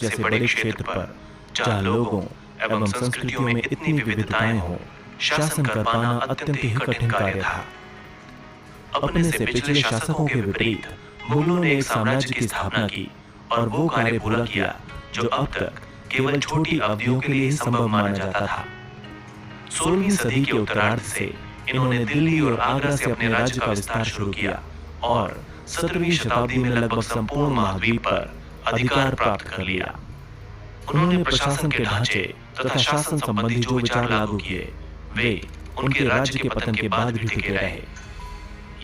जैसे बड़े क्षेत्र पर जहाँ लोगों एवं संस्कृतियों में इतनी विविधताएं हों, शासन कर पाना अत्यंत ही कठिन कार्य था। अपने से पिछले शासकों के विपरीत मुगलों ने एक साम्राज्य की स्थापना की और वो कार्य पूरा किया जो अब तक केवल छोटी अवधियों के लिए ही संभव माना जाता था। 16वीं सदी के उत्तरार्ध से इन्होंने दिल्ली और आगरा से अपने राज्य का विस्तार शुरू किया और 17वीं शताब्दी में लगभग संपूर्ण महाद्वीप पर अधिकार प्राप्त कर लिया। उन्होंने प्रशासन के ढांचे तथा शासन संबंधी जो विचार लागू किए वे उनके राज्य के पतन के बाद भी टिके रहे।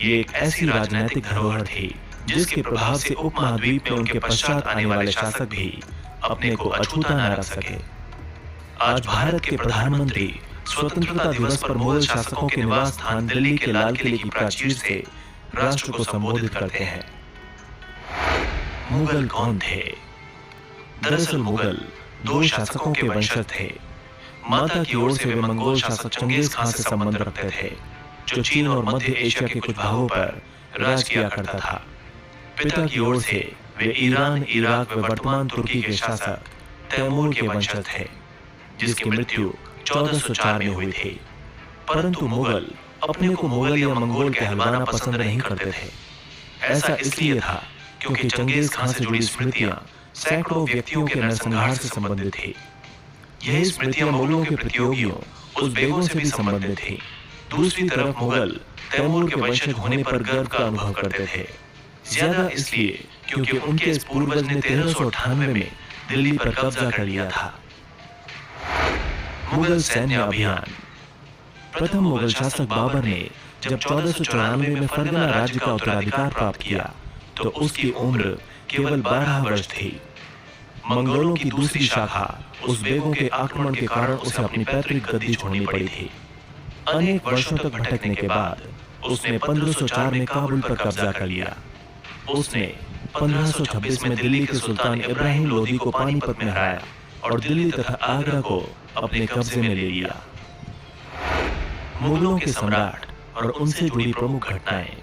ये एक ऐसी राजनीतिक धरोहर थी जिसके प्रभाव से उपमहाद्वीप में उनके पश्चात आने वाले शासक भी अपने को अछूता न रख सके। आज भारत के प्रधानमंत्री स्वतंत्रता दिवस पर मुगल शासकों के निवास स्थान दिल्ली के लाल किले की प्राचीर से राष्ट्र को संबोधित करते हैं। मुगल कौन थे? दरअसल मुगल दो शासकों के वंशज थे। माता की ओर से वे मंगोल शासक चंगेज खान से संबंध रखते थे, जो चीन और मध्य एशिया के कुछ भागों पर राज किया करता था। पिता की ओर से वे ईरान, इराक व वर्तमान तुर्की के शासक तैमूर के वंशज थे, जिसकी मृत्यु 1404 में हुई थी। परंतु मुगल अपने को मुगल या मंगोल कहलवाना पसंद नहीं करते थे। ऐसा इसलिए था क्योंकि चंगेज खान से जुड़ी स्मृतियां सैकड़ों व्यक्तियों के नरसंहार से संबंधित थी। यही स्मृतियां मुगलों के प्रतियोगियों उज़्बेकों से भी संबंधित थी। दूसरी तरफ मुगल तैमूर के वंशज होने पर गर्व का अनुभव करते थे, ज्यादा इसलिए क्योंकि उनके इस पूर्वज ने 1398 में दिल्ली पर कब्जा कर लिया था। मुगल सैन्य अभियान। प्रथम मुगल शासक बाबर ने जब 1494 में फरगना राज्य का उत्तराधिकार प्राप्त किया तो उसकी उम्र केवल 12 वर्ष थी। मंगोलों की दूसरी शाखा उज़्बेकों के आक्रमण के कारण उसे अपनी पैतृक गद्दी छोड़नी पड़ी थी। अनेक वर्षों तक भटकने के बाद उसने 1504 में काबुल पर कब्जा कर लिया। उसने 1526 में दिल्ली के सुल्तान इब्राहिम लोदी को पानीपत में हराया और दिल्ली तथा आगरा को अपने कब्जे में ले लिया। मुगलों के सम्राट और उनसे जुड़ी प्रमुख घटनाएं।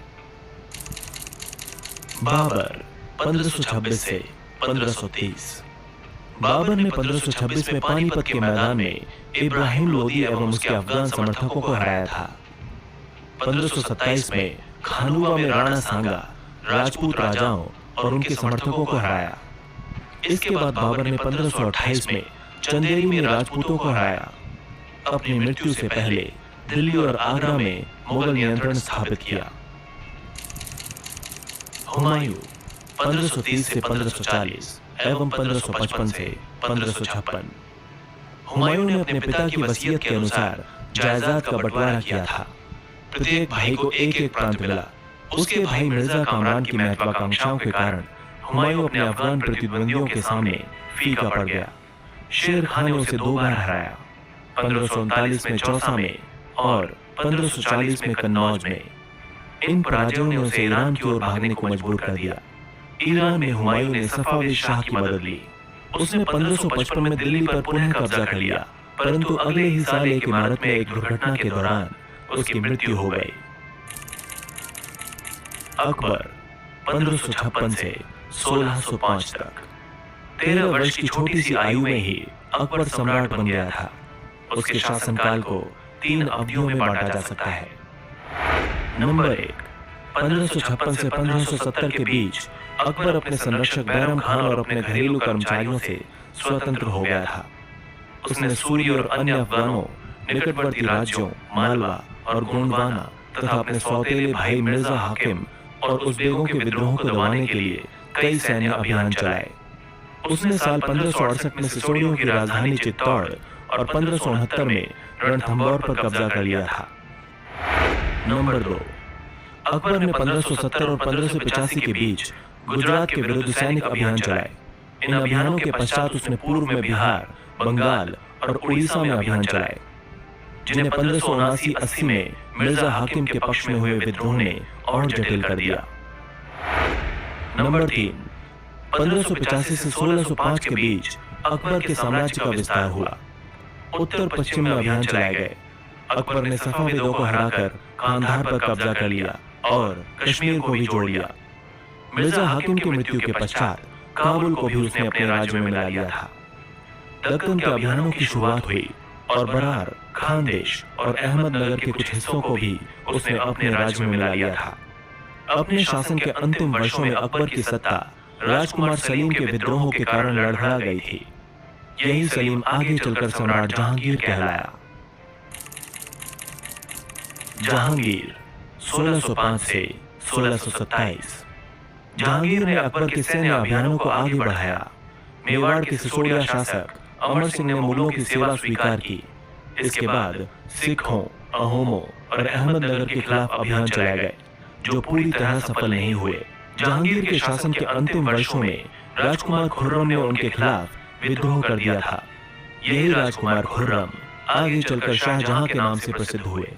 बाबर 1526 से 1530। बाबर ने 1526 में पानीपत के मैदान में इब्राहिम लोदी एवं उसके अफगान समर्थकों को हराया था। 1527 में खानवा में राणा सांगा राजपूत राजाओं और उनके समर्थकों को हराया। इसके बाद बाबर ने 1528 में चंदेरी में राजपूतों को हराया। अपनी मृत्यु से पहले दिल्ली और आगरा में मुगल नियंत्रण स्थापित किया। हुमायूं 1530 से 1540 एवं 1555 से 1556। हुमायूं ने अपने पिता की वसीयत के अनुसार जायदाद का बंटवारा किया था। प्रत्येक भाई को एक एक प्रांत मिला। उसके भाई मिर्जा कामरान की महत्वाकांक्षाओं के कारण हुमायूं अपने अफगान प्रतिद्वंदियों के सामने फीका पड़ गया। शेर खान ने उसे 2 बार हराया, 1539 में चौसा में और 1540 में कन्नौज में। इन पराजयों ने उसे ईरान की ओर भागने को मजबूर कर दिया। ईरान में हुमायूं ने सफावी शाह की मदद ली। उसने 1555 में दिल्ली पर पुनः कब्जा कर लिया, परंतु अगले ही साल एक इमारत में एक दुर्घटना के दौरान उसकी मृत्यु हो गई। अकबर 1556 से 1605 तक। 13 वर्ष की छोटी सी आयु में ही अकबर सम्राट बन गया था। उसके शासनकाल को 3 अवधियों में बांटा जा सकता है। नंबर 1, 1556 से 1570 के बीच अकबर अपने संरक्षक बैरम खान और अपने घरेलू कर्मचारियों से स्वतंत्र हो गया था। उसने सूरी और अन्य अफगानों, निकटवर्ती राज्यों मालवा और गोंडवाना तथा अपने सौतेले भाई मिर्जा हाकिम और उज़्बेकों के विद्रोहों को दबाने के लिए कई सैन्य अभियान चलाए। उसने साल 1568 में सिसोदियों की राजधानी चित्तौड़ और 1569 में रणथंभौर पर कब्जा कर लिया था। नंबर 2, अकबर ने 1570 और 1585 के बीच गुजरात के विरुद्ध सैनिक अभियान चलाए। इन अभियानों के पश्चात उसने पूर्व में बिहार, बंगाल और उड़ीसा में अभियान चलाए, जिन्हें 1579-80 में मिर्जा हाकिम के पक्ष में हुए विद्रोह ने और जटिल कर दिया। नंबर 3, 1585 से 1605 के बीच अकबर के साम्राज्य का विस्तार हुआ। उत्तर पश्चिम में अभियान चलाए गए। अकबर ने सफाविदों को हराकर कांधार पर कब्जा कर लिया और कश्मीर को भी जोड़ लिया। मिर्जा हाकिम की मृत्यु के पश्चात काबुल को भी उसने अपने राज्य में मिला लिया था। दक्कन के अभियानों की शुरुआत हुई और बरार, खानदेश और अहमदनगर के कुछ हिस्सों को भी उसने अपने राज्य में मिला लिया था। अपने शासन के अंतिम वर्षों में अकबर की सत्ता राजकुमार सलीम के विद्रोहों के कारण लड़खड़ा गई थी। यही सलीम आगे चलकर सम्राट जहांगीर कहलाया। जहांगीर 1605 से 1627। जहांगीर ने अकबर के सैन्य अभियानों को आगे बढ़ाया। मेवाड़ के सिसोदिया शासक अमर सिंह ने मुगलों की सेवा स्वीकार की। इसके बाद सिखों, अहोमों और अहमदनगर के खिलाफ अभियान चलाए गए, जो पूरी तरह सफल नहीं हुए। जहांगीर के शासन के अंतिम वर्षों में राजकुमार खुर्रम ने उनके खिलाफ विद्रोह कर दिया था। यही राजकुमार खुर्रम आगे चलकर शाहजहां के नाम से प्रसिद्ध हुए।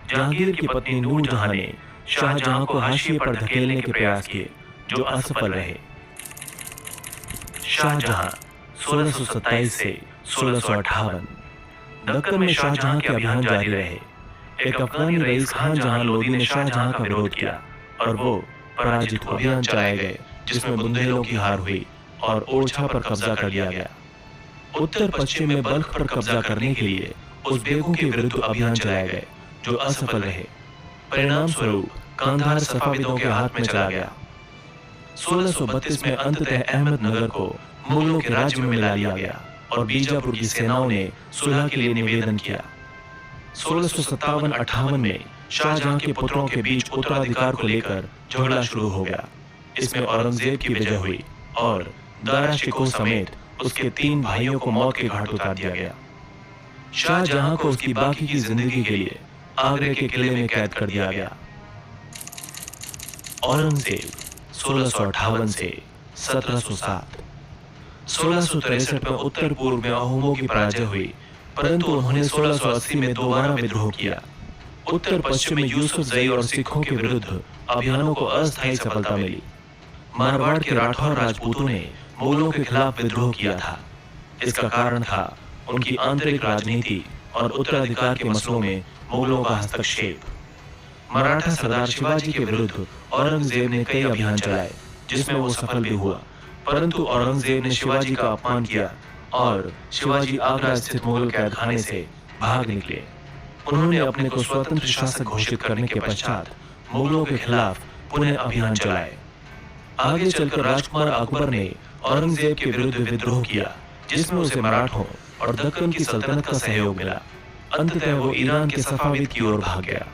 जहांगीर की पत्नी नूरजहां ने शाहजहां को हाशिए पर धकेलने के प्रयास किए, जो असफल रहे। शाहजहां 1627 से 1658। दक्कन में शाहजहां के अभियान जारी रहे। एक अफगानी रईस खान जहां लोदी ने शाहजहां का विरोध किया और वो पराजित हुआ। अभियान चलाए गए जिसमें बुंदेलों की हार हुई और ओरछा पर कब्जा कर लिया गया। उत्तर पश्चिम में बल्ख पर कब्जा करने के लिए उज़्बेकों के विरुद्ध अभियान चलाए गए, जो असफल रहे। परिणाम स्वरूप कांधार सफाविदों के हाथ में चला गया। 1632 में अंततः अहमदनगर को मुगलों के राज्य में मिला लिया गया और बीजापुर की सेनाओं ने सुलह के लिए निवेदन किया। 1657-58 में शाहजहां के पुत्रों के बीच उत्तराधिकार को लेकर झगड़ा शुरू हो गया। इसमें औरंगजेब की विजय हुई और दारा शिकोह समेत उसके 3 भाइयों को मौत के घाट उतार दिया गया। शाहजहां को उसकी बाकी की जिंदगी के लिए आगरे के किले में कैद कर दिया गया। औरंगजेब 1658 से 1707। 1663 में उत्तर पूर्व में अहोमों की पराजय हुई, परंतु उन्होंने 1680 में दोबारा विद्रोह किया। उत्तर पश्चिम में यूसुफ जई और सिखों के विरुद्ध अभियानों को अस्थायी सफलता मिली। मारवाड़ के राठौर राजपूतों ने मुगलों के खिलाफ विद्रोह किया था। इसका कारण था उनकी आंतरिक राजनीति और उत्तराधिकार के मसलों में मुगलों का हस्तक्षेप। मराठा सरदार शिवाजी के विरुद्ध औरंगजेब ने कई अभियान चलाए, जिसमें वो सफल भी हुआ, परंतु औरंगजेब ने शिवाजी का अपमान किया और शिवाजी आगरा स्थित मुगल कैदखाने से भाग निकले। उन्होंने अपने को स्वतंत्र शासक घोषित करने के पश्चात मुगलों के खिलाफ पुनः अभियान चलाए। आगे चलकर राजकुमार अकबर ने औरंगजेब के विरुद्ध विद्रोह किया, जिसमें उसे मराठों और दक्कन की सल्तनत का सहयोग मिला। अंततः वो ईरान के सफाविद की ओर भाग गया।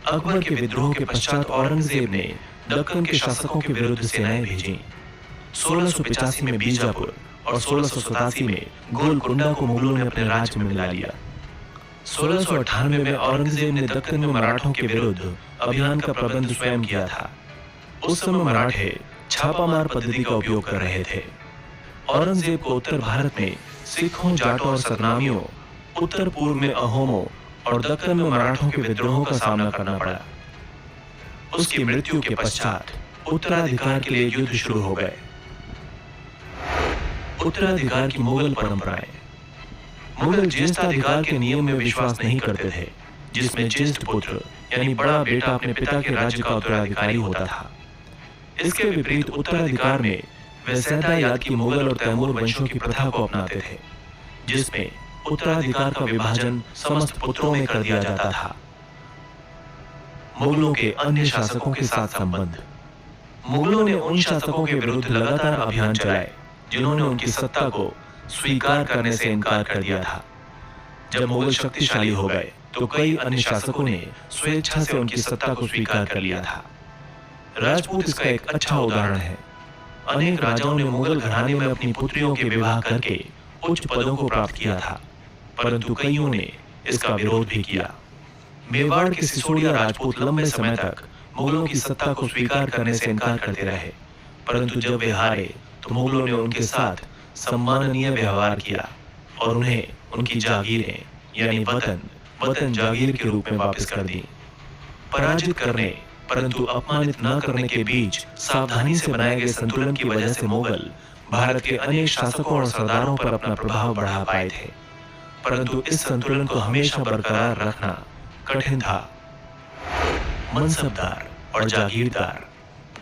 अकबर के विद्रोह के पश्चात औरंगजेब ने दक्कन के शासकों के विरुद्ध सेनाएं भेजी। 1685 में बीजापुर और 1687 में गोलकुंडा को मुगलों ने अपने राज्य में मिला लिया। 1698 में औरंगजेब ने दक्कन में मराठों के विरुद्ध अभियान का प्रबंध स्वयं किया था। उस समय मराठे छापामार पद्धति का उपयोग कर रहे थे। औरंगजेब को उत्तर भारत में सिखों, जाटों और सतनामियों, उत्तर पूर्व में अहोमों और दक्कन में मराठों के विद्रोहों का सामना करना पड़ा। उसकी मृत्यु के पश्चात उत्तराधिकार के लिए युद्ध शुरू हो गए। उत्तराधिकार की मुगल परंपराएं। मुगल ज्येष्ठाधिकार के नियम में विश्वास नहीं करते थे, जिसमें ज्येष्ठ पुत्र यानी बड़ा बेटा अपने पिता के राज्य का उत्तराधिकारी होता था। इसके विपरीत उत्तराधिकार में वे सैदायाद की मुगल और तैमूर वंशों की प्रथा को अपनाते थे, जिसमें उत्तराधिकार का विभाजन समस्त पुत्रों में कर दिया जाता था। मुगलों के अन्य शासकों के साथ संबंध। मुगलों ने उन शासकों के विरुद्ध लगातार अभियान चलाए जिन्होंने उनकी सत्ता को स्वीकार करने से इनकार कर दिया था। जब मुगल शक्तिशाली हो गए तो कई अन्य शासकों ने स्वेच्छा से उनकी सत्ता को स्वीकार कर लिया था। राजपूत इसका एक अच्छा उदाहरण है। अनेक राजाओं ने मुगल घराने में अपनी पुत्रियों के विवाह करके उच्च पदों को प्राप्त किया था, परंतु कईयों ने इसका विरोध भी किया। मेवाड़ के सिसोदिया राजपूत लंबे समय तक मुगलों की सत्ता को स्वीकार करने से इनकार करते रहे, परंतु जब वे हारे तो मुगलों ने उनके साथ सम्माननीय व्यवहार किया और उन्हें उनकी जागीरें यानी वतन जागीर के रूप में वापस कर दी। पराजित करने परंतु अपमानित न करने के बीच सावधानी से बनाए गए संतुलन की वजह से मुगल भारत के अनेक शासकों और सरदारों पर अपना प्रभाव बढ़ा पाए थे, परंतु इस संतुलन को हमेशा बरकरार रखना कठिन था। मनसबदार और जागीरदार।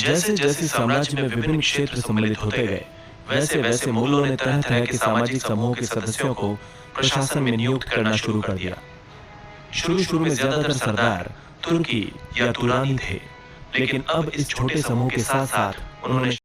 जैसे जैसे साम्राज्य में विभिन्न क्षेत्र सम्मिलित होते गए, वैसे वैसे मुगलों ने तरह तरह के सामाजिक समूह के सदस्यों को प्रशासन में नियुक्त करना शुरू कर दिया। शुरू शुरू में ज्यादातर सरदार तुर्की या तुरानी थे, लेकिन अब इस छोटे समूह के साथ साथ उन्होंने